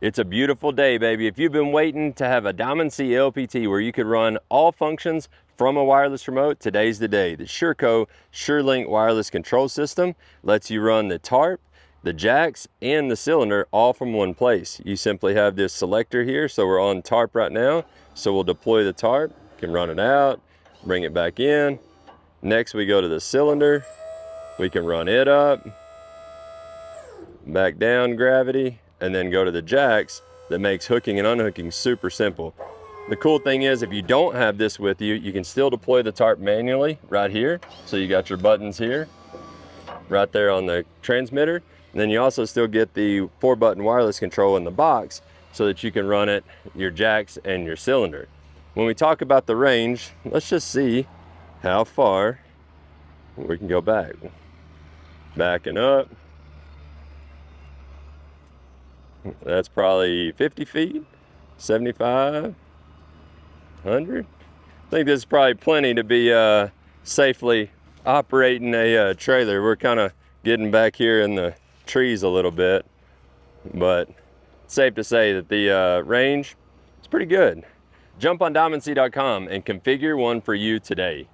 It's a beautiful day, baby. If you've been waiting to have a Diamond C LPT where you could run all functions from a wireless remote, today's the day. The Shurco SureLink wireless control system lets you run the tarp, the jacks, and the cylinder all from one place. You simply have this selector here, so we're on tarp right now. So we'll deploy the tarp, can run it out, bring it back in. Next we go to the cylinder, we can run it up, back down gravity, and then go to the jacks. That makes hooking and unhooking super simple. The cool thing is, if you don't have this with you, you can still deploy the tarp manually right here. So you got your buttons here, right there on the transmitter. And then you also still get the 4-button wireless control in the box so that you can run it, your jacks and your cylinder. When we talk about the range, let's just see how far we can go back. Backing up. That's probably 50 feet, 75, 100. I think this is probably plenty to be safely operating a trailer. We're kind of getting back here in the trees a little bit, but it's safe to say that the range is pretty good. Jump on diamondc.com and configure one for you today.